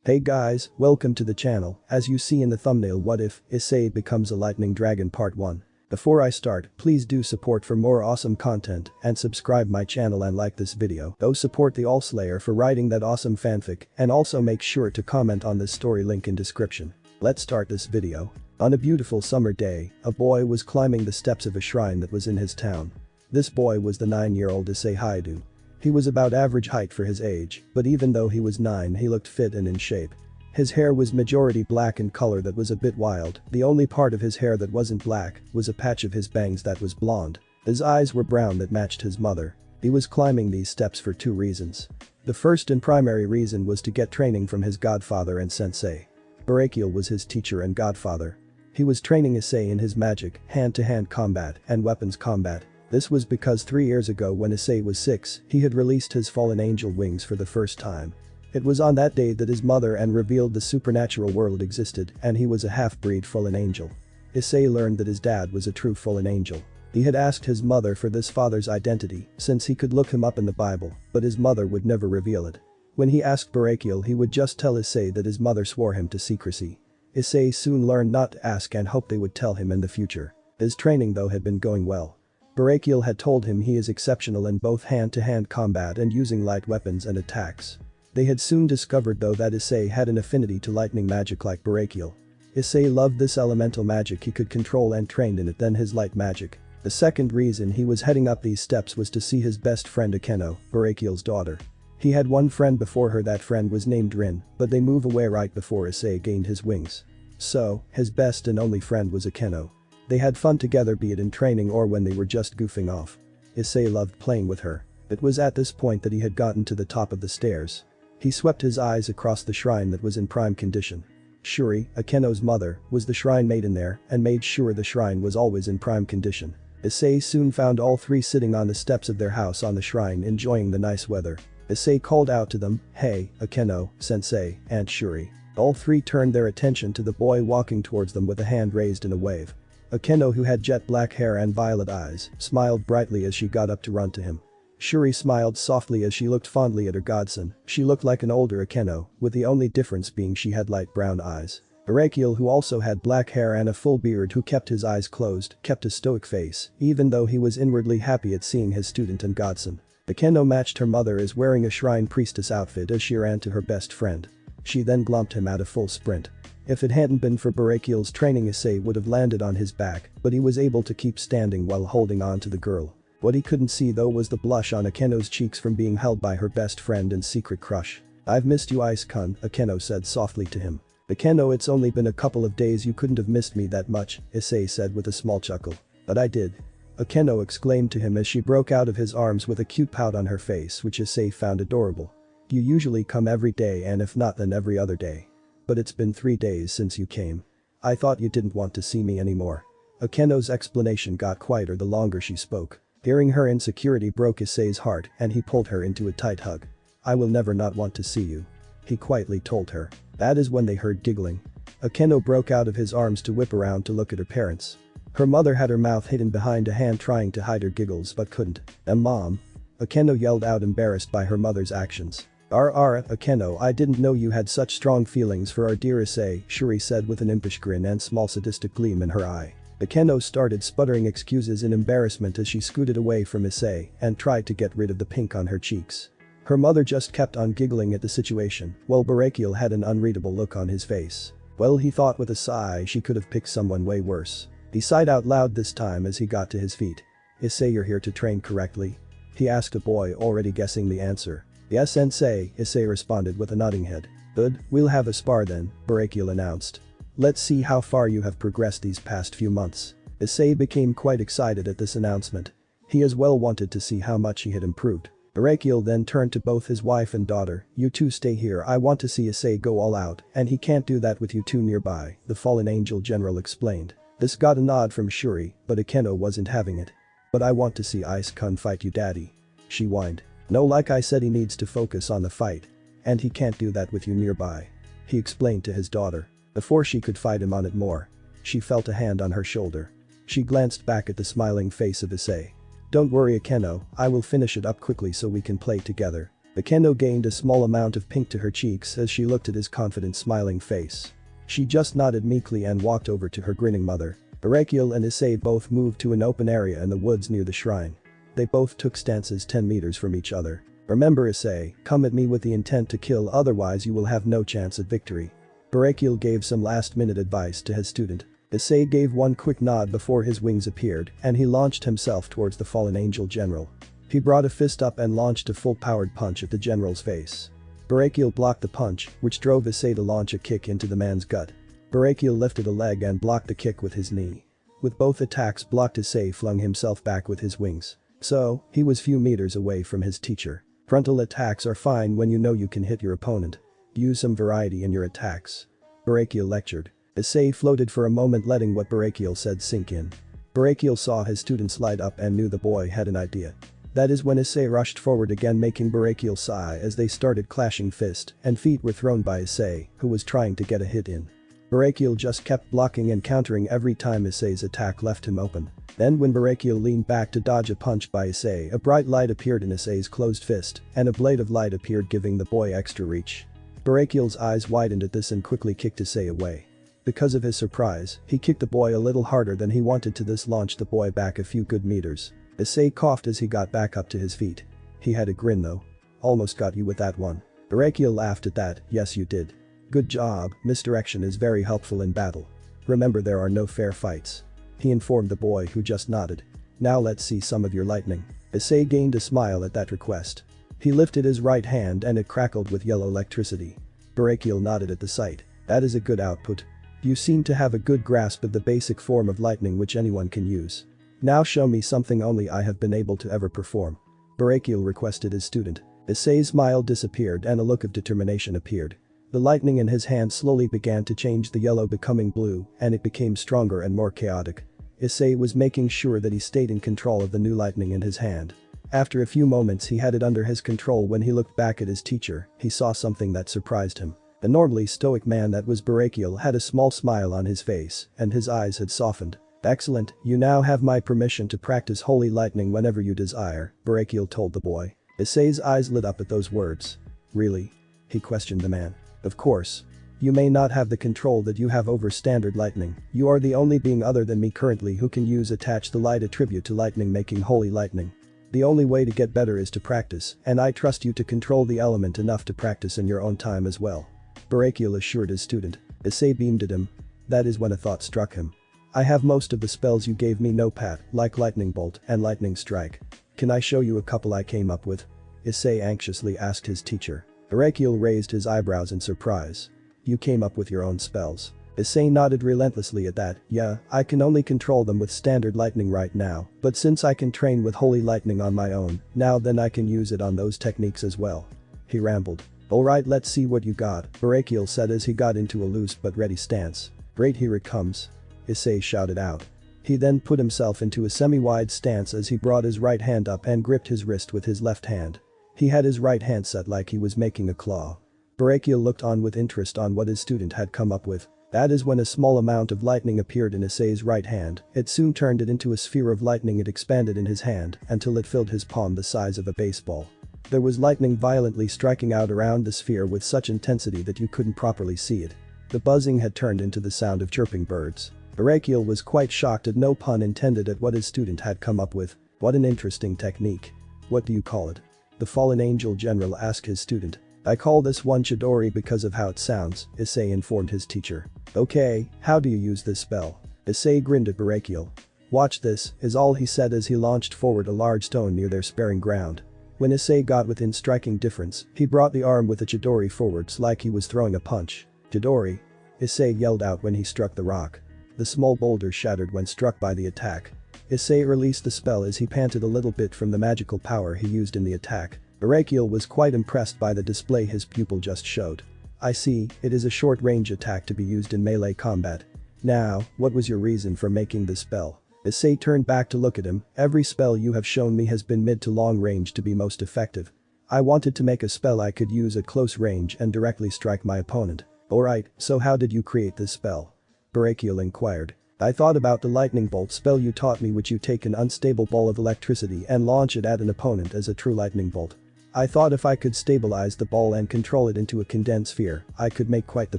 Hey guys, welcome to the channel. As you see in the thumbnail, what if Issei becomes a lightning dragon part 1. Before I start, please do support for more awesome content and subscribe my channel and like this video. Go support the AllSlayer for writing that awesome fanfic and also make sure to comment on this story, link in description. Let's start this video. On a beautiful summer day, a boy was climbing the steps of a shrine that was in his town. This boy was the 9-year-old Issei Haidu. He was about average height for his age, but even though he was 9, he looked fit and in shape. His hair was majority black in color that was a bit wild. The only part of his hair that wasn't black was a patch of his bangs that was blonde. His eyes were brown that matched his mother. He was climbing these steps for 2 reasons. The first and primary reason was to get training from his godfather and sensei. Barakiel was his teacher and godfather. He was training Issei in his magic, hand-to-hand combat, and weapons combat. This was because 3 years ago when Issei was 6, he had released his fallen angel wings for the first time. It was on that day that his mother and revealed the supernatural world existed and he was a half-breed fallen angel. Issei learned that his dad was a true fallen angel. He had asked his mother for this father's identity since he could look him up in the Bible, but his mother would never reveal it. When he asked Barakiel, he would just tell Issei that his mother swore him to secrecy. Issei soon learned not to ask and hoped they would tell him in the future. His training though had been going well. Barakiel had told him he is exceptional in both hand-to-hand combat and using light weapons and attacks. They had soon discovered though that Issei had an affinity to lightning magic like Barakiel. Issei loved this elemental magic he could control and trained in it than his light magic. The second reason he was heading up these steps was to see his best friend Akeno, Barakiel's daughter. He had one friend before her, that friend was named Rin, but they moved away right before Issei gained his wings. So, his best and only friend was Akeno. They had fun together, be it in training or when they were just goofing off. Issei loved playing with her. It was at this point that he had gotten to the top of the stairs. He swept his eyes across the shrine that was in prime condition. Shuri, Akeno's mother, was the shrine maiden there and made sure the shrine was always in prime condition. Issei soon found all 3 sitting on the steps of their house on the shrine enjoying the nice weather. Issei called out to them, "Hey, Akeno, Sensei, and Shuri." All 3 turned their attention to the boy walking towards them with a hand raised in a wave. Akeno, who had jet black hair and violet eyes, smiled brightly as she got up to run to him. Shuri smiled softly as she looked fondly at her godson. She looked like an older Akeno, with the only difference being she had light brown eyes. Barakiel, who also had black hair and a full beard, who kept his eyes closed, kept a stoic face, even though he was inwardly happy at seeing his student and godson. Akeno matched her mother as wearing a shrine priestess outfit as she ran to her best friend. She then glumped him at a full sprint. If it hadn't been for Barakiel's training, Issei would have landed on his back, but he was able to keep standing while holding on to the girl. What he couldn't see though was the blush on Akeno's cheeks from being held by her best friend and secret crush. "I've missed you, Ice-kun," Akeno said softly to him. "Akeno, it's only been a couple of days, you couldn't have missed me that much," Issei said with a small chuckle. "But I did," Akeno exclaimed to him as she broke out of his arms with a cute pout on her face which Issei found adorable. "You usually come every day, and if not then every other day. But it's been 3 days since you came. I thought you didn't want to see me anymore." Akeno's explanation got quieter the longer she spoke. Hearing her insecurity broke Issei's heart and he pulled her into a tight hug. "I will never not want to see you," he quietly told her. That is when they heard giggling. Akeno broke out of his arms to whip around to look at her parents. Her mother had her mouth hidden behind a hand trying to hide her giggles but couldn't. "Mom!" Akeno yelled out, embarrassed by her mother's actions. Akeno, I didn't know you had such strong feelings for our dear Issei," Shuri said with an impish grin and small sadistic gleam in her eye. Akeno started sputtering excuses in embarrassment as she scooted away from Issei and tried to get rid of the pink on her cheeks. Her mother just kept on giggling at the situation, while Barakiel had an unreadable look on his face. Well, he thought with a sigh, she could have picked someone way worse. He sighed out loud this time as he got to his feet. "Issei, you're here to train correctly?" he asked a boy already guessing the answer. "Yes, Sensei," Issei responded with a nodding head. "Good, we'll have a spar then," Barakiel announced. "Let's see how far you have progressed these past few months." Issei became quite excited at this announcement. He as well wanted to see how much he had improved. Barakiel then turned to both his wife and daughter. "You two stay here, I want to see Issei go all out, and he can't do that with you two nearby," the fallen angel general explained. This got a nod from Shuri, but Akeno wasn't having it. "But I want to see Ice-kun fight you, daddy," she whined. "No, like I said, he needs to focus on the fight. And he can't do that with you nearby," he explained to his daughter. Before she could fight him on it more, she felt a hand on her shoulder. She glanced back at the smiling face of Issei. "Don't worry, Akeno, I will finish it up quickly so we can play together," The kendo gained a small amount of pink to her cheeks as she looked at his confident smiling face. She just nodded meekly and walked over to her grinning mother. Barakiel and Issei both moved to an open area in the woods near the shrine. They both took stances 10 meters from each other. Remember Issei, come at me with the intent to kill, otherwise you will have no chance at victory. Barakiel gave some last-minute advice to his student. Issei gave one quick nod before his wings appeared and he launched himself towards the fallen angel general. He brought a fist up and launched a full-powered punch at the general's face. Barakiel blocked the punch, which drove Issei to launch a kick into the man's gut. Barakiel lifted a leg and blocked the kick with his knee. With both attacks blocked, Issei flung himself back with his wings. So, he was few meters away from his teacher. Frontal attacks are fine when you know you can hit your opponent. Use some variety in your attacks. Barakiel lectured. Issei floated for a moment, letting what Barakiel said sink in. Barakiel saw his students light up and knew the boy had an idea. That is when Issei rushed forward again, making Barakiel sigh as they started clashing. Fist and feet were thrown by Issei, who was trying to get a hit in. Barakiel just kept blocking and countering every time Issei's attack left him open. Then when Barakiel leaned back to dodge a punch by Issei, a bright light appeared in Issei's closed fist, and a blade of light appeared, giving the boy extra reach. Barakiel's eyes widened at this and quickly kicked Issei away. Because of his surprise, he kicked the boy a little harder than he wanted to. This launched the boy back a few good meters. Issei coughed as he got back up to his feet. He had a grin though. Almost got you with that one. Barakiel laughed at that. Yes you did. Good job, misdirection is very helpful in battle. Remember, there are no fair fights. He informed the boy, who just nodded. Now let's see some of your lightning. Issei gained a smile at that request. He lifted his right hand and it crackled with yellow electricity. Barakiel nodded at the sight. That is a good output. You seem to have a good grasp of the basic form of lightning which anyone can use. Now show me something only I have been able to ever perform. Barakiel requested his student. Issei's smile disappeared and a look of determination appeared. The lightning in his hand slowly began to change, the yellow becoming blue, and it became stronger and more chaotic. Issei was making sure that he stayed in control of the new lightning in his hand. After a few moments he had it under his control. When he looked back at his teacher, he saw something that surprised him. The normally stoic man that was Barakiel had a small smile on his face, and his eyes had softened. Excellent, you now have my permission to practice holy lightning whenever you desire, Barakiel told the boy. Issei's eyes lit up at those words. Really? He questioned the man. Of course. You may not have the control that you have over standard lightning. You are the only being other than me currently who can attach the light attribute to lightning, making holy lightning. The only way to get better is to practice, and I trust you to control the element enough to practice in your own time as well. Barakiel assured his student. Issei beamed at him. That is when a thought struck him. I have most of the spells you gave me, no pat, like lightning bolt and lightning strike. Can I show you a couple I came up with? Issei anxiously asked his teacher. Barakiel raised his eyebrows in surprise. You came up with your own spells? Issei nodded relentlessly at that. Yeah, I can only control them with standard lightning right now, but since I can train with holy lightning on my own, now then I can use it on those techniques as well. He rambled. Alright, let's see what you got, Barakiel said as he got into a loose but ready stance. Great, here it comes. Issei shouted out. He then put himself into a semi-wide stance as he brought his right hand up and gripped his wrist with his left hand. He had his right hand set like he was making a claw. Barakiel looked on with interest on what his student had come up with. That is when a small amount of lightning appeared in Issei's right hand. It soon turned it into a sphere of lightning. It expanded in his hand until it filled his palm the size of a baseball. There was lightning violently striking out around the sphere with such intensity that you couldn't properly see it. The buzzing had turned into the sound of chirping birds. Barakiel was quite shocked, at no pun intended, at what his student had come up with. What an interesting technique. What do you call it? The fallen angel general asked his student. I call this one Chidori because of how it sounds, Issei informed his teacher. Okay, how do you use this spell? Issei grinned at Barakiel. Watch this, is all he said as he launched forward a large stone near their sparring ground. When Issei got within striking distance, he brought the arm with the Chidori forwards like he was throwing a punch. Chidori! Issei yelled out when he struck the rock. The small boulder shattered when struck by the attack. Issei released the spell as he panted a little bit from the magical power he used in the attack. Barakiel was quite impressed by the display his pupil just showed. I see, it is a short-range attack to be used in melee combat. Now, what was your reason for making this spell? Issei turned back to look at him. Every spell you have shown me has been mid to long range to be most effective. I wanted to make a spell I could use at close range and directly strike my opponent. Alright, so how did you create this spell? Barakiel inquired. I thought about the lightning bolt spell you taught me, which you take an unstable ball of electricity and launch it at an opponent as a true lightning bolt. I thought if I could stabilize the ball and control it into a condensed sphere, I could make quite the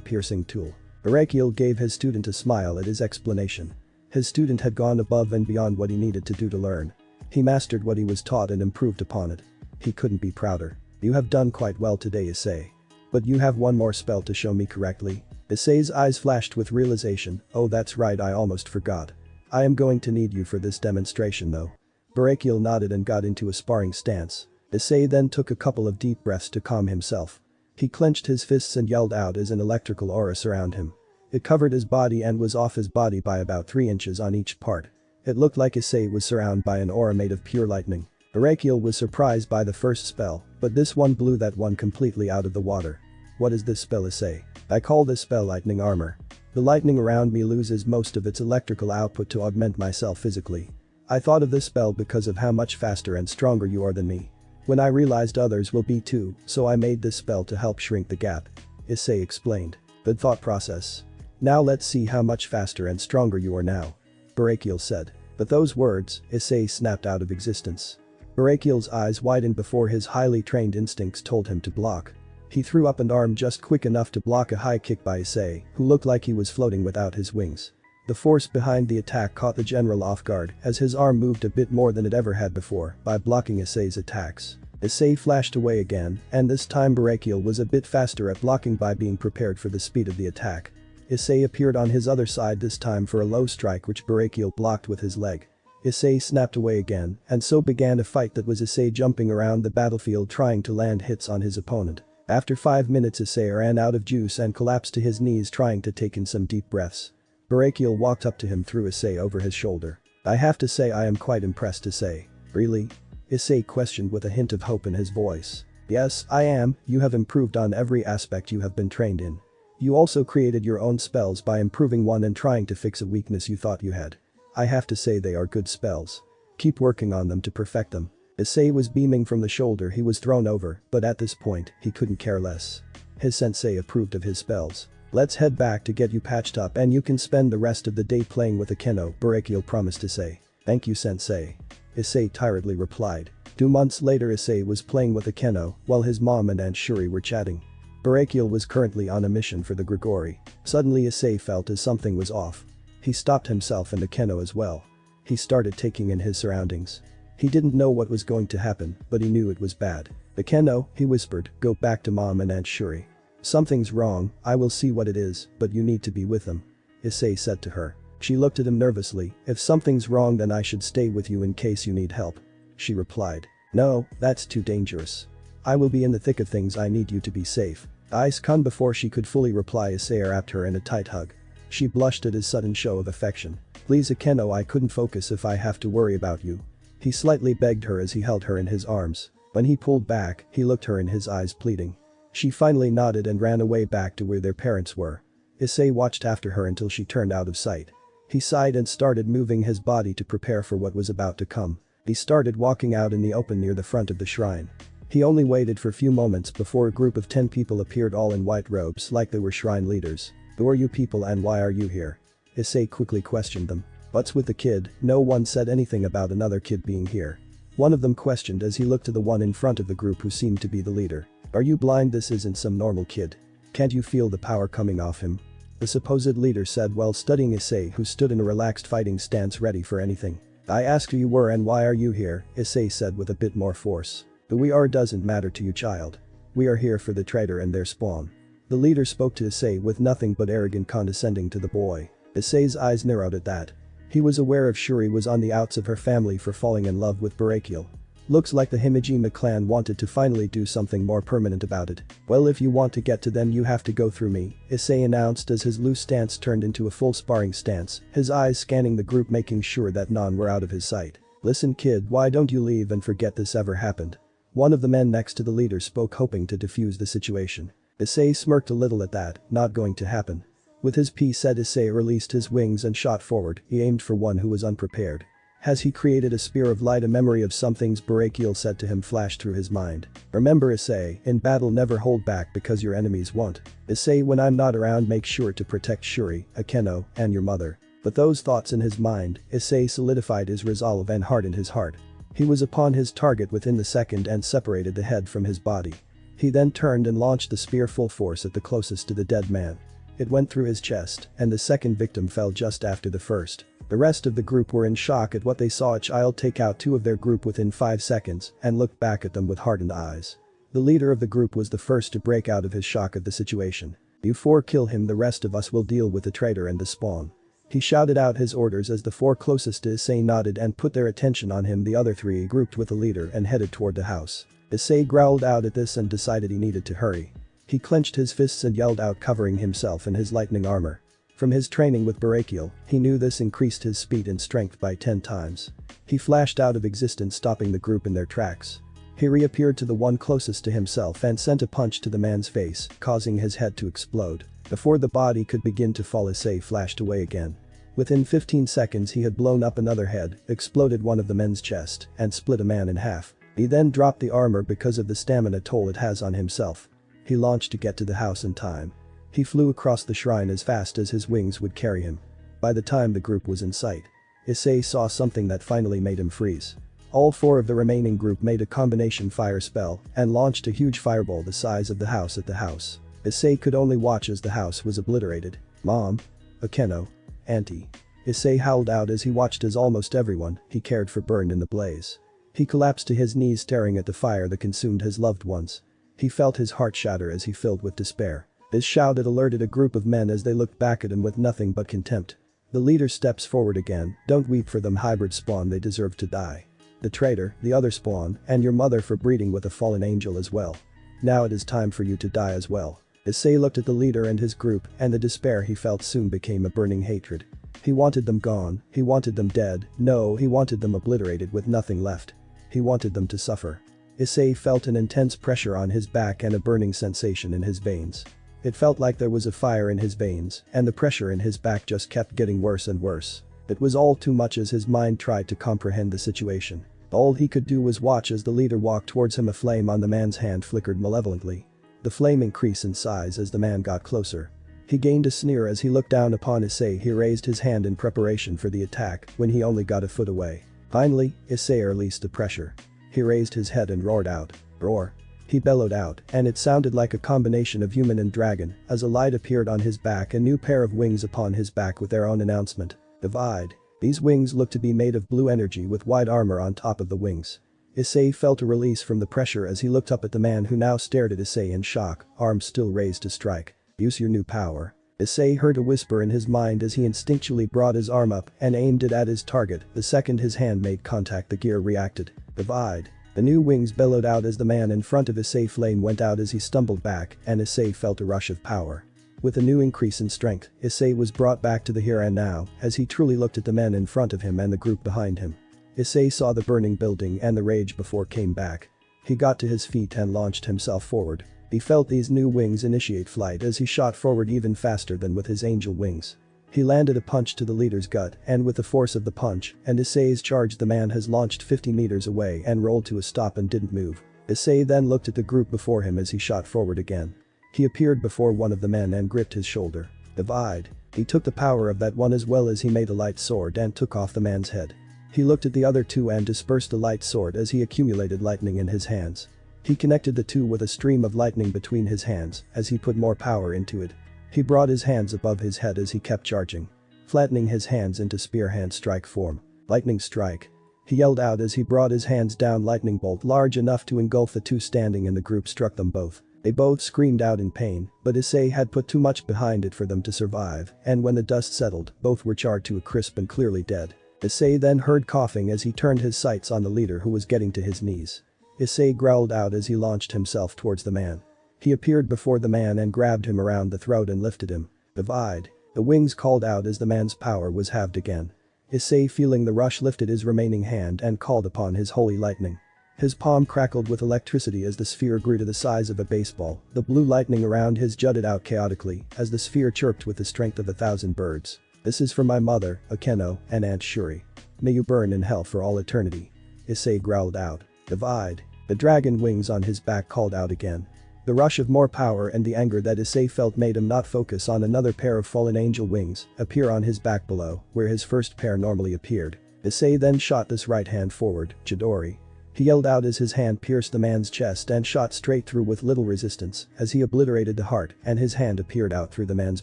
piercing tool. Barakiel gave his student a smile at his explanation. His student had gone above and beyond what he needed to do to learn. He mastered what he was taught and improved upon it. He couldn't be prouder. You have done quite well today, Issei. But you have one more spell to show me correctly. Issei's eyes flashed with realization. Oh, that's right, I almost forgot. I am going to need you for this demonstration though. Barakiel nodded and got into a sparring stance. Issei then took a couple of deep breaths to calm himself. He clenched his fists and yelled out as an electrical aura surrounded him. It covered his body and was off his body by about 3 inches on each part. It looked like Issei was surrounded by an aura made of pure lightning. Barakiel was surprised by the first spell, but this one blew that one completely out of the water. What is this spell, Issei? I call this spell lightning armor. The lightning around me loses most of its electrical output to augment myself physically. I thought of this spell because of how much faster and stronger you are than me. When I realized others will be too, so I made this spell to help shrink the gap. Issei explained. Good thought process. Now let's see how much faster and stronger you are now. Barakiel said. But those words, Issei snapped out of existence. Barakiel's eyes widened before his highly trained instincts told him to block. He threw up an arm just quick enough to block a high kick by Issei, who looked like he was floating without his wings. The force behind the attack caught the general off guard as his arm moved a bit more than it ever had before by blocking Issei's attacks. Issei flashed away again, and this time Barakiel was a bit faster at blocking by being prepared for the speed of the attack. Issei appeared on his other side this time for a low strike which Barakiel blocked with his leg. Issei snapped away again, and so began a fight that was Issei jumping around the battlefield trying to land hits on his opponent. After 5 minutes Issei ran out of juice and collapsed to his knees trying to take in some deep breaths. Barakiel walked up to him, threw Issei over his shoulder. I have to say I am quite impressed, Issei. Really? Issei questioned with a hint of hope in his voice. Yes, I am, you have improved on every aspect you have been trained in. You also created your own spells by improving one and trying to fix a weakness you thought you had. I have to say they are good spells. Keep working on them to perfect them. Issei was beaming from the shoulder he was thrown over, but at this point, he couldn't care less. His sensei approved of his spells. Let's head back to get you patched up and you can spend the rest of the day playing with a keno, Barakiel promised Issei. Thank you, sensei. Issei tiredly replied. 2 months later Issei was playing with a keno while his mom and Aunt Shuri were chatting. Barakiel was currently on a mission for the Grigori. Suddenly Issei felt as something was off. He stopped himself and the keno as well. He started taking in his surroundings. He didn't know what was going to happen, but he knew it was bad. The keno, he whispered, go back to Mom and Aunt Shuri. Something's wrong, I will see what it is, but you need to be with them. Issei said to her. She looked at him nervously. If something's wrong then I should stay with you in case you need help. She replied. No, that's too dangerous. I will be in the thick of things, I need you to be safe. Ice-kun before she could fully reply Issei wrapped her in a tight hug. She blushed at his sudden show of affection. Please Akeno, I couldn't focus if I have to worry about you. He slightly begged her as he held her in his arms. When he pulled back, he looked her in his eyes pleading. She finally nodded and ran away back to where their parents were. Issei watched after her until she turned out of sight. He sighed and started moving his body to prepare for what was about to come. He started walking out in the open near the front of the shrine. He only waited for a few moments before a group of 10 people appeared, all in white robes like they were shrine leaders. Who are you people and why are you here? Issei quickly questioned them. What's with the kid? No one said anything about another kid being here. One of them questioned as he looked to the one in front of the group who seemed to be the leader. Are you blind? This isn't some normal kid. Can't you feel the power coming off him? The supposed leader said while studying Issei, who stood in a relaxed fighting stance ready for anything. I asked who you were and why are you here, Issei said with a bit more force. Who we are doesn't matter to you, child. We are here for the traitor and their spawn. The leader spoke to Issei with nothing but arrogant condescending to the boy. Issei's eyes narrowed at that. He was aware of Shuri was on the outs of her family for falling in love with Barakiel. Looks like the Himejima clan wanted to finally do something more permanent about it. Well, if you want to get to them you have to go through me, Issei announced as his loose stance turned into a full sparring stance, his eyes scanning the group making sure that none were out of his sight. Listen kid, why don't you leave and forget this ever happened? One of the men next to the leader spoke, hoping to defuse the situation. Issei smirked a little at that, not going to happen. With his piece said, Issei released his wings and shot forward. He aimed for one who was unprepared. Has he created a spear of light? A memory of something's Barakiel said to him flashed through his mind. Remember Issei, in battle never hold back because your enemies won't. Issei, when I'm not around make sure to protect Shuri, Akeno, and your mother. With those thoughts in his mind, Issei solidified his resolve and hardened his heart. He was upon his target within the second and separated the head from his body. He then turned and launched the spear full force at the closest to the dead man. It went through his chest, and the second victim fell just after the first. The rest of the group were in shock at what they saw a child take out two of their group within 5 seconds and looked back at them with hardened eyes. The leader of the group was the first to break out of his shock at the situation. "You four kill him, the rest of us will deal with the traitor and the spawn." He shouted out his orders as the four closest to Issei nodded and put their attention on him. The other three grouped with the leader and headed toward the house. Issei growled out at this and decided he needed to hurry. He clenched his fists and yelled out, covering himself in his lightning armor. From his training with Brachial, he knew this increased his speed and strength by 10 times. He flashed out of existence, stopping the group in their tracks. He reappeared to the one closest to himself and sent a punch to the man's face, causing his head to explode. Before the body could begin to fall, Issei flashed away again. Within 15 seconds he had blown up another head, exploded one of the men's chest, and split a man in half. He then dropped the armor because of the stamina toll it has on himself. He launched to get to the house in time. He flew across the shrine as fast as his wings would carry him. By the time the group was in sight, Issei saw something that finally made him freeze. All four of the remaining group made a combination fire spell and launched a huge fireball the size of the house at the house. Issei could only watch as the house was obliterated. "Mom. Akeno. Auntie." Issei howled out as he watched as almost everyone he cared for burned in the blaze. He collapsed to his knees, staring at the fire that consumed his loved ones. He felt his heart shatter as he filled with despair. This shout had alerted a group of men as they looked back at him with nothing but contempt. The leader steps forward again. "Don't weep for them, hybrid spawn, they deserve to die. The traitor, the other spawn, and your mother for breeding with a fallen angel as well. Now it is time for you to die as well." Issei looked at the leader and his group, and the despair he felt soon became a burning hatred. He wanted them gone, he wanted them dead, no, he wanted them obliterated with nothing left. He wanted them to suffer. Issei felt an intense pressure on his back and a burning sensation in his veins. It felt like there was a fire in his veins, and the pressure in his back just kept getting worse and worse. It was all too much as his mind tried to comprehend the situation. All he could do was watch as the leader walked towards him. A flame on the man's hand flickered malevolently. The flame increased in size as the man got closer. He gained a sneer as he looked down upon Issei. He raised his hand in preparation for the attack when he only got a foot away. Finally, Issei released the pressure. He raised his head and roared out. "Roar." He bellowed out, and it sounded like a combination of human and dragon as a light appeared on his back, a new pair of wings upon his back with their own announcement. "Divide." These wings looked to be made of blue energy with white armor on top of the wings. Issei felt a release from the pressure as he looked up at the man who now stared at Issei in shock, arms still raised to strike. "Use your new power." Issei heard a whisper in his mind as he instinctually brought his arm up and aimed it at his target. The second his hand made contact, the gear reacted. "Divide." The new wings bellowed out as the man in front of Issei flame went out as he stumbled back, and Issei felt a rush of power. With a new increase in strength, Issei was brought back to the here and now as he truly looked at the men in front of him and the group behind him. Issei saw the burning building and the rage before came back. He got to his feet and launched himself forward. He felt these new wings initiate flight as he shot forward even faster than with his angel wings. He landed a punch to the leader's gut, and with the force of the punch and Issei's charge, the man has launched 50 meters away and rolled to a stop and didn't move. Issei then looked at the group before him as he shot forward again. He appeared before one of the men and gripped his shoulder. "Divide." He took the power of that one as well as he made a light sword and took off the man's head. He looked at the other two and dispersed the light sword as he accumulated lightning in his hands. He connected the two with a stream of lightning between his hands as he put more power into it. He brought his hands above his head as he kept charging, flattening his hands into spear hand strike form. "Lightning strike." He yelled out as he brought his hands down. Lightning bolt large enough to engulf the two standing in the group struck them both. They both screamed out in pain, but Issei had put too much behind it for them to survive, and when the dust settled, both were charred to a crisp and clearly dead. Issei then heard coughing as he turned his sights on the leader who was getting to his knees. Issei growled out as he launched himself towards the man. He appeared before the man and grabbed him around the throat and lifted him. "Divide." The wings called out as the man's power was halved again. Issei, feeling the rush, lifted his remaining hand and called upon his holy lightning. His palm crackled with electricity as the sphere grew to the size of a baseball. The blue lightning around his jutted out chaotically as the sphere chirped with the strength of 1,000 birds. "This is for my mother, Akeno, and Aunt Shuri. May you burn in hell for all eternity." Issei growled out. "Divide." The dragon wings on his back called out again. The rush of more power and the anger that Issei felt made him not focus on another pair of fallen angel wings appear on his back below, where his first pair normally appeared. Issei then shot this right hand forward, Chidori. He yelled out as his hand pierced the man's chest and shot straight through with little resistance as he obliterated the heart and his hand appeared out through the man's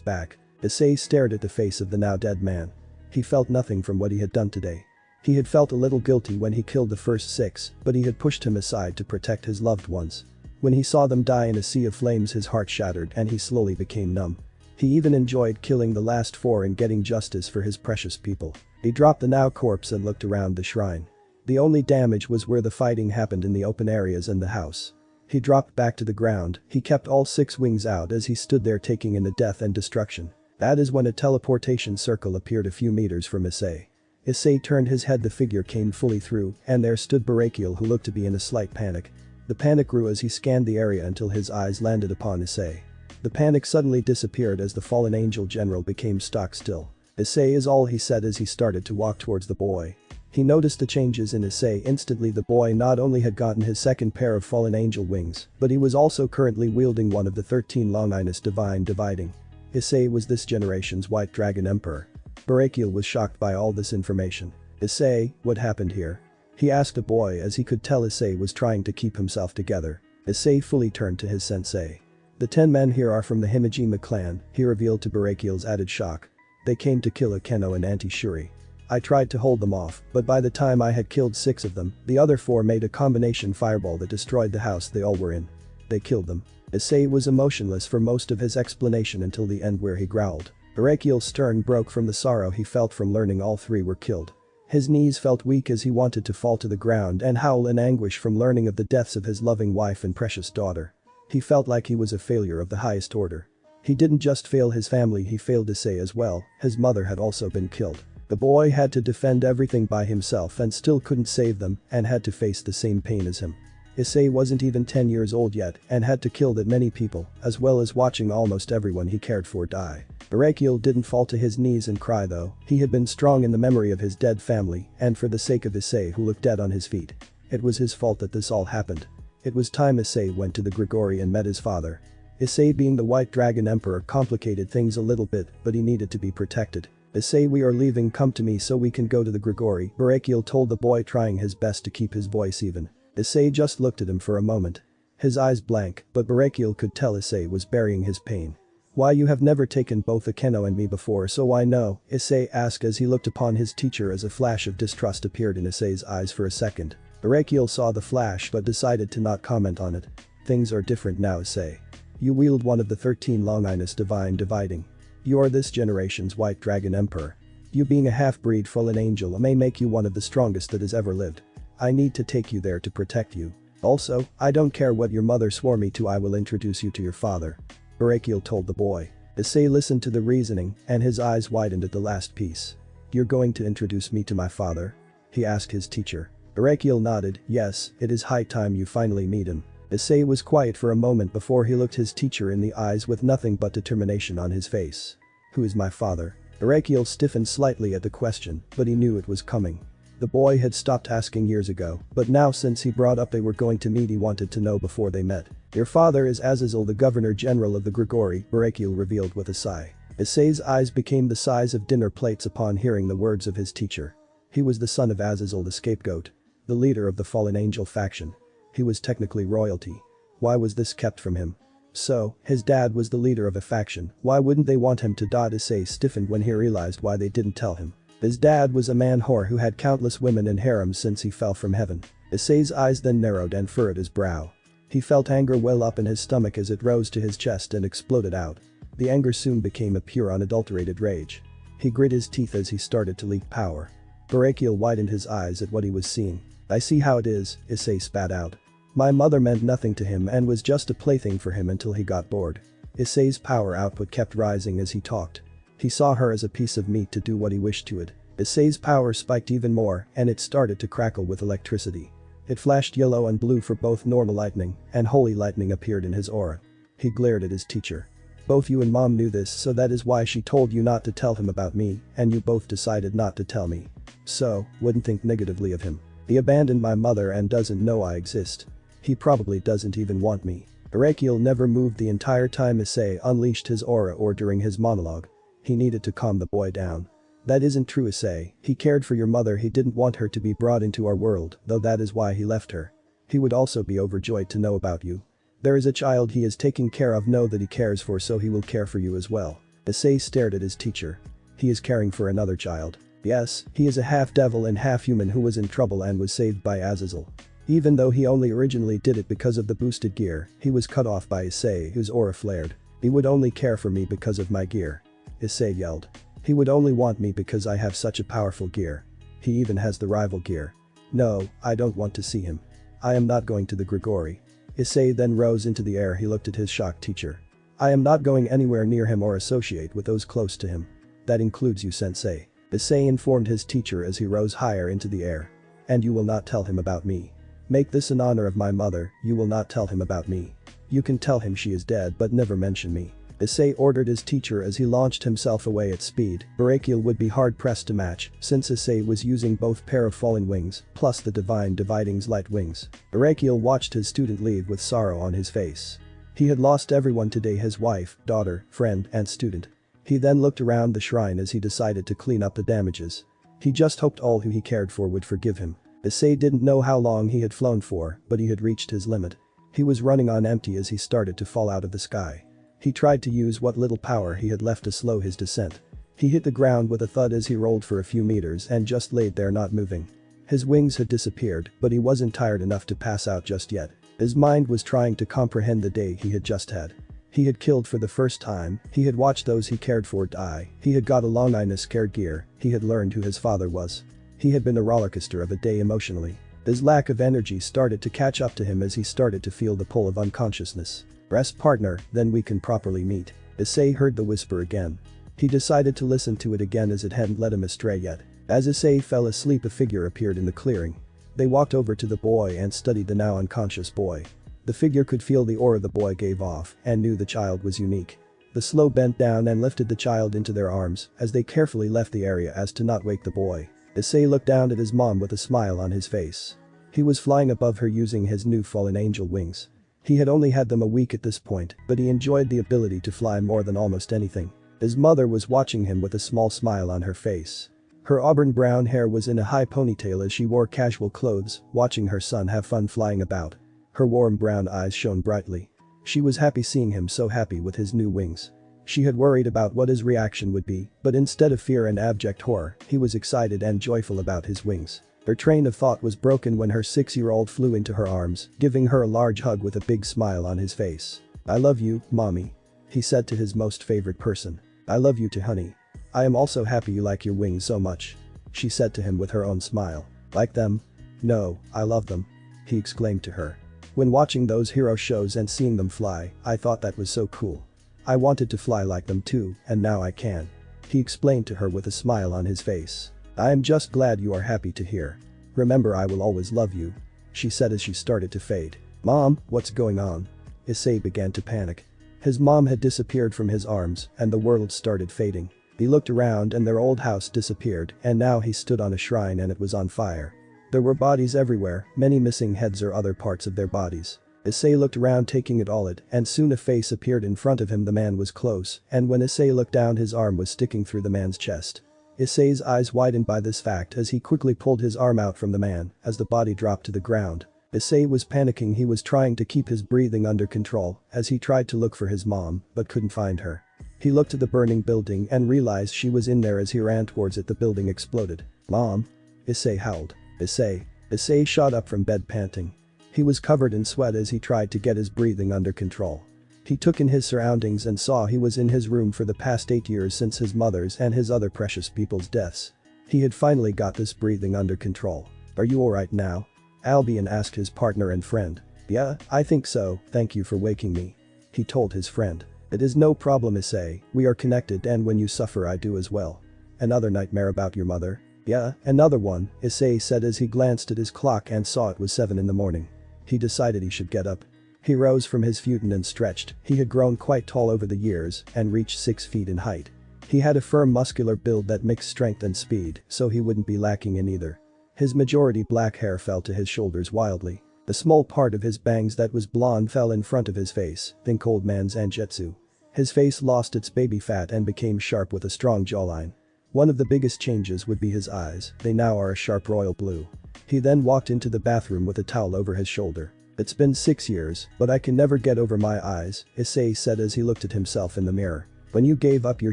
back. Issei stared at the face of the now dead man. He felt nothing from what he had done today. He had felt a little guilty when he killed the first 6, but he had pushed him aside to protect his loved ones. When he saw them die in a sea of flames, his heart shattered and he slowly became numb. He even enjoyed killing the last 4 and getting justice for his precious people. He dropped the now corpse and looked around the shrine. The only damage was where the fighting happened in the open areas and the house. He dropped back to the ground. He kept all 6 wings out as he stood there taking in the death and destruction. That is when a teleportation circle appeared a few meters from Issei. Issei turned his head, the figure came fully through, and there stood Barakiel, who looked to be in a slight panic. The panic grew as he scanned the area until his eyes landed upon Issei. The panic suddenly disappeared as the fallen angel general became stock still. Issei is all he said as he started to walk towards the boy. He noticed the changes in Issei instantly. The boy not only had gotten his second pair of fallen angel wings, but he was also currently wielding one of the 13 Longinus divine dividing. Issei was this generation's White Dragon Emperor. Barakiel was shocked by all this information. Issei, what happened here? He asked the boy as he could tell Issei was trying to keep himself together. Issei fully turned to his sensei. The 10 men here are from the Himejima clan, he revealed to Barakiel's added shock. They came to kill Akeno and Auntie Shuri. I tried to hold them off, but by the time I had killed 6 of them, the other 4 made a combination fireball that destroyed the house they all were in. They killed them. Issei was emotionless for most of his explanation until the end, where he growled. Barakiel's stern broke from the sorrow he felt from learning all 3 were killed. His knees felt weak as he wanted to fall to the ground and howl in anguish from learning of the deaths of his loving wife and precious daughter. He felt like he was a failure of the highest order. He didn't just fail his family, he failed Issei as well. His mother had also been killed. The boy had to defend everything by himself and still couldn't save them and had to face the same pain as him. Issei wasn't even 10 years old yet and had to kill that many people, as well as watching almost everyone he cared for die. Barakiel didn't fall to his knees and cry though. He had been strong in the memory of his dead family and for the sake of Issei, who looked dead on his feet. It was his fault that this all happened. It was time Issei went to the Grigori and met his father. Issei, being the White Dragon Emperor, complicated things a little bit, but he needed to be protected. Issei, we are leaving, come to me so we can go to the Grigori, Barakiel told the boy, trying his best to keep his voice even. Issei just looked at him for a moment. His eyes blank, but Barakiel could tell Issei was burying his pain. Why, you have never taken both Akeno and me before, so I know, Issei asked as he looked upon his teacher as a flash of distrust appeared in Issei's eyes for a second. Barakiel saw the flash but decided to not comment on it. Things are different now, Issei. You wield one of the 13 Longinus divine dividing. You are this generation's White Dragon Emperor. You being a half-breed fallen angel may make you one of the strongest that has ever lived. I need to take you there to protect you. Also, I don't care what your mother swore me to, I will introduce you to your father. Barakiel told the boy. Issei listened to the reasoning and his eyes widened at the last piece. You're going to introduce me to my father? He asked his teacher. Barakiel nodded, yes, it is high time you finally meet him. Issei was quiet for a moment before he looked his teacher in the eyes with nothing but determination on his face. Who is my father? Barakiel stiffened slightly at the question, but he knew it was coming. The boy had stopped asking years ago, but now since he brought up they were going to meet, he wanted to know before they met. Your father is Azazel, the Governor General of the Grigori, Barakiel revealed with a sigh. Issei's eyes became the size of dinner plates upon hearing the words of his teacher. He was the son of Azazel, the scapegoat. The leader of the fallen angel faction. He was technically royalty. Why was this kept from him? So, his dad was the leader of a faction, why wouldn't they want him to? Issei stiffened when he realized why they didn't tell him. His dad was a man whore who had countless women in harems since he fell from heaven. Issei's eyes then narrowed and furrowed his brow. He felt anger well up in his stomach as it rose to his chest and exploded out. The anger soon became a pure unadulterated rage. He grit his teeth as he started to leak power. Barakiel widened his eyes at what he was seeing. I see how it is, Issei spat out. My mother meant nothing to him and was just a plaything for him until he got bored. Issei's power output kept rising as he talked. He saw her as a piece of meat to do what he wished to it. Issei's power spiked even more and it started to crackle with electricity. It flashed yellow and blue for both normal lightning and holy lightning appeared in his aura. He glared at his teacher. Both you and mom knew this, so that is why she told you not to tell him about me and you both decided not to tell me. So, wouldn't think negatively of him. He abandoned my mother and doesn't know I exist. He probably doesn't even want me. Barakiel never moved the entire time Issei unleashed his aura or during his monologue. He needed to calm the boy down. That isn't true, Issei. He cared for your mother, he didn't want her to be brought into our world, though that is why he left her. He would also be overjoyed to know about you. There is a child he is taking care of, know that he cares for, so he will care for you as well. Issei stared at his teacher. He is caring for another child. Yes, he is a half-devil and half-human who was in trouble and was saved by Azazel. Even though he only originally did it because of the boosted gear, he was cut off by Issei, whose aura flared. He would only care for me because of my gear. Issei yelled. He would only want me because I have such a powerful gear. He even has the rival gear. No, I don't want to see him. I am not going to the Grigori. Issei then rose into the air. He looked at his shocked teacher. I am not going anywhere near him or associate with those close to him. That includes you, sensei. Issei informed his teacher as he rose higher into the air. And you will not tell him about me. Make this in honor of my mother, you will not tell him about me. You can tell him she is dead but never mention me. Issei ordered his teacher as he launched himself away at speed. Barakiel would be hard-pressed to match, since Issei was using both pair of falling wings, plus the divine dividing's light wings. Barakiel watched his student leave with sorrow on his face. He had lost everyone today, his wife, daughter, friend, and student. He then looked around the shrine as he decided to clean up the damages. He just hoped all who he cared for would forgive him. Issei didn't know how long he had flown for, but he had reached his limit. He was running on empty as he started to fall out of the sky. He tried to use what little power he had left to slow his descent. He hit the ground with a thud as he rolled for a few meters and just laid there not moving. His wings had disappeared, but he wasn't tired enough to pass out just yet. His mind was trying to comprehend the day he had just had. He had killed for the first time, he had watched those he cared for die, he had got a long scared gear, he had learned who his father was. He had been a rollercoaster of a day emotionally. His lack of energy started to catch up to him as he started to feel the pull of unconsciousness. Rest, partner, then we can properly meet. Issei heard the whisper again. He decided to listen to it again as it hadn't led him astray yet. As Issei fell asleep, a figure appeared in the clearing. They walked over to the boy and studied the now unconscious boy. The figure could feel the aura the boy gave off and knew the child was unique. The slow bent down and lifted the child into their arms as they carefully left the area as to not wake the boy. Issei looked down at his mom with a smile on his face. He was flying above her using his new fallen angel wings. He had only had them a week at this point, but he enjoyed the ability to fly more than almost anything. His mother was watching him with a small smile on her face. Her auburn brown hair was in a high ponytail as she wore casual clothes, watching her son have fun flying about. Her warm brown eyes shone brightly. She was happy seeing him so happy with his new wings. She had worried about what his reaction would be, but instead of fear and abject horror, he was excited and joyful about his wings. Her train of thought was broken when her 6-year-old flew into her arms, giving her a large hug with a big smile on his face. I love you, mommy. He said to his most favorite person. I love you too, honey. I am also happy you like your wings so much. She said to him with her own smile. Like them? No, I love them. He exclaimed to her. When watching those hero shows and seeing them fly, I thought that was so cool. I wanted to fly like them too, and now I can. He explained to her with a smile on his face. I am just glad you are happy to hear. Remember, I will always love you. She said as she started to fade. Mom, what's going on? Issei began to panic. His mom had disappeared from his arms and the world started fading. He looked around and their old house disappeared and now he stood on a shrine and it was on fire. There were bodies everywhere, many missing heads or other parts of their bodies. Issei looked around taking it all in and soon a face appeared in front of him. The man was close and when Issei looked down his arm was sticking through the man's chest. Issei's eyes widened by this fact as he quickly pulled his arm out from the man as the body dropped to the ground. Issei was panicking. He was trying to keep his breathing under control as he tried to look for his mom but couldn't find her. He looked at the burning building and realized she was in there as he ran towards it. The building exploded. Mom? Issei howled. Issei. Issei shot up from bed panting. He was covered in sweat as he tried to get his breathing under control. He took in his surroundings and saw he was in his room for the past 8 years since his mother's and his other precious people's deaths. He had finally got this breathing under control. Are you alright now? Albion asked his partner and friend. Yeah, I think so, thank you for waking me. He told his friend. It is no problem, Issei, we are connected and when you suffer I do as well. Another nightmare about your mother? Yeah, another one, Issei said as he glanced at his clock and saw it was 7 in the morning. He decided he should get up. He rose from his futon and stretched. He had grown quite tall over the years and reached 6 feet in height. He had a firm muscular build that mixed strength and speed, so he wouldn't be lacking in either. His majority black hair fell to his shoulders wildly. The small part of his bangs that was blonde fell in front of his face, think old man Zangetsu. His face lost its baby fat and became sharp with a strong jawline. One of the biggest changes would be his eyes, they now are a sharp royal blue. He then walked into the bathroom with a towel over his shoulder. It's been 6 years, but I can never get over my eyes, Issei said as he looked at himself in the mirror. When you gave up your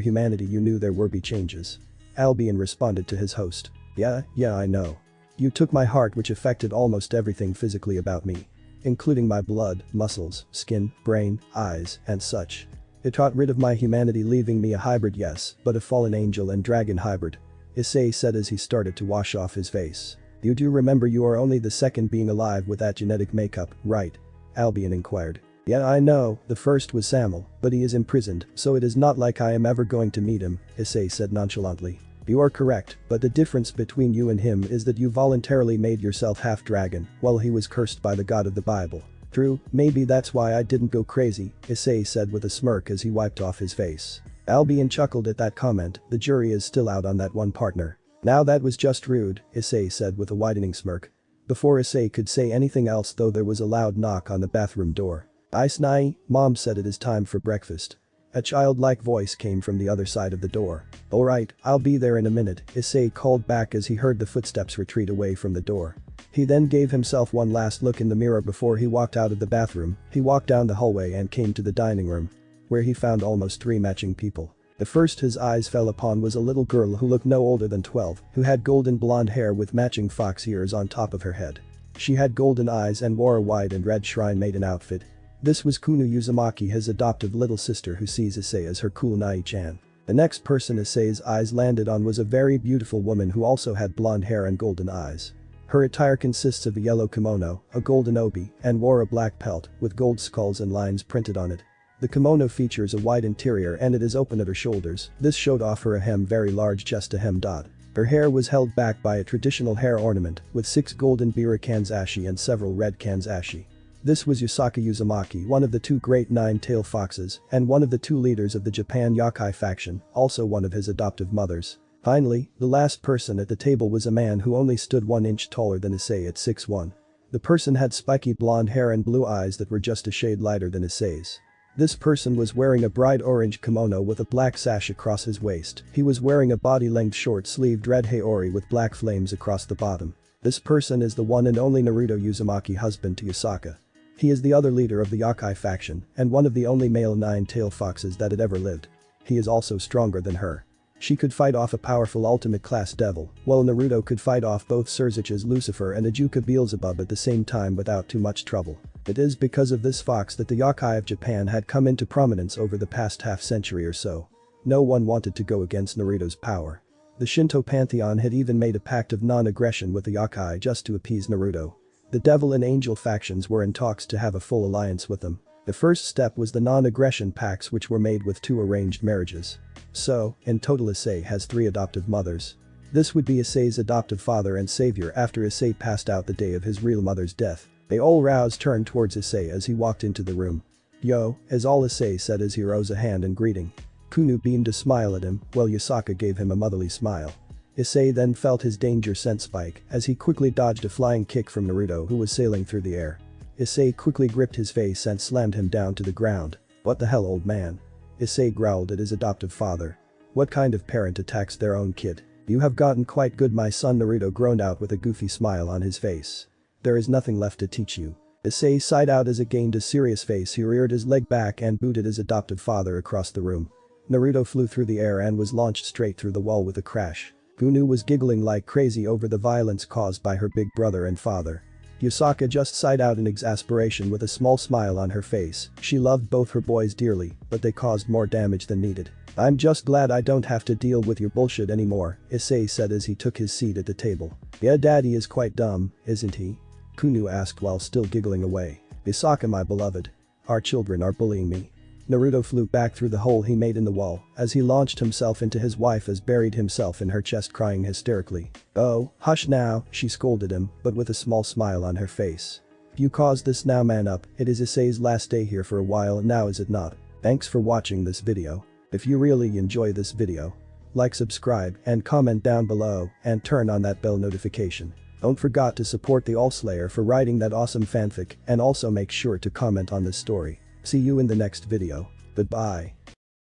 humanity you knew there would be changes. Albion responded to his host. Yeah, I know. You took my heart which affected almost everything physically about me. Including my blood, muscles, skin, brain, eyes, and such. It got rid of my humanity leaving me a hybrid yes, but a fallen angel and dragon hybrid. Issei said as he started to wash off his face. You do remember you are only the second being alive with that genetic makeup, right? Albion inquired. Yeah I know, the first was Samuel, but he is imprisoned, so it is not like I am ever going to meet him, Issei said nonchalantly. You are correct, but the difference between you and him is that you voluntarily made yourself half dragon, while he was cursed by the god of the Bible. True, maybe that's why I didn't go crazy, Issei said with a smirk as he wiped off his face. Albion chuckled at that comment, the jury is still out on that one partner. Now that was just rude, Issei said with a widening smirk. Before Issei could say anything else though there was a loud knock on the bathroom door. Issei, Mom said it is time for breakfast. A childlike voice came from the other side of the door. Alright, I'll be there in a minute, Issei called back as he heard the footsteps retreat away from the door. He then gave himself one last look in the mirror before he walked out of the bathroom. He walked down the hallway and came to the dining room, where he found almost 3 matching people. The first his eyes fell upon was a little girl who looked no older than 12, who had golden blonde hair with matching fox ears on top of her head. She had golden eyes and wore a white and red shrine maiden outfit. This was Kunu Uzumaki, his adoptive little sister who sees Issei as her cool Nai-chan. The next person Issei's eyes landed on was a very beautiful woman who also had blonde hair and golden eyes. Her attire consists of a yellow kimono, a golden obi, and wore a black pelt with gold skulls and lines printed on it. The kimono features a wide interior and it is open at her shoulders. This showed off her ahem very large chest ahem dot. Her hair was held back by a traditional hair ornament with 6 golden bira kanzashi and several red kanzashi. This was Yusaka Uzumaki, one of the 2 great 9-tailed foxes and one of the 2 leaders of the Japan Yakai faction, also one of his adoptive mothers. Finally, the last person at the table was a man who only stood 1 inch taller than Issei at 6'1". The person had spiky blonde hair and blue eyes that were just a shade lighter than Issei's. This person was wearing a bright orange kimono with a black sash across his waist. He was wearing a body-length short-sleeved red haori with black flames across the bottom. This person is the one and only Naruto Uzumaki, husband to Yusaka. He is the other leader of the Yakai faction and one of the only male 9-tailed foxes that had ever lived. He is also stronger than her. She could fight off a powerful ultimate class devil, while Naruto could fight off both Surzich's Lucifer and Ajuka Beelzebub at the same time without too much trouble. It is because of this fox that the Yakai of Japan had come into prominence over the past half-century or so. No one wanted to go against Naruto's power. The Shinto pantheon had even made a pact of non-aggression with the Yakai just to appease Naruto. The devil and angel factions were in talks to have a full alliance with them. The first step was the non-aggression pacts which were made with 2 arranged marriages. So, in total Issei has 3 adoptive mothers. This would be Issei's adoptive father and savior after Issei passed out the day of his real mother's death. They all turned towards Issei as he walked into the room. Yo, as all Issei said as he rose a hand in greeting. Kunu beamed a smile at him, while Yusaka gave him a motherly smile. Issei then felt his danger sense spike as he quickly dodged a flying kick from Naruto who was sailing through the air. Issei quickly gripped his face and slammed him down to the ground. What the hell, old man? Issei growled at his adoptive father. What kind of parent attacks their own kid? You have gotten quite good, my son, Naruto groaned out with a goofy smile on his face. There is nothing left to teach you. Issei sighed out as it gained a serious face. He reared his leg back and booted his adoptive father across the room. Naruto flew through the air and was launched straight through the wall with a crash. Kunu was giggling like crazy over the violence caused by her big brother and father. Yusaka just sighed out in exasperation with a small smile on her face. She loved both her boys dearly, but they caused more damage than needed. I'm just glad I don't have to deal with your bullshit anymore, Issei said as he took his seat at the table. Yeah, daddy is quite dumb, isn't he? Kunu asked while still giggling away. Yusaka, my beloved. Our children are bullying me. Naruto flew back through the hole he made in the wall as he launched himself into his wife as buried himself in her chest crying hysterically. Oh, hush now, she scolded him, but with a small smile on her face. You caused this, now man up. It is Issei's last day here for a while now, is it not? Thanks for watching this video. If you really enjoy this video, like, subscribe and comment down below and turn on that bell notification. Don't forget to support the AllSlayer for writing that awesome fanfic and also make sure to comment on this story. See you in the next video. Goodbye.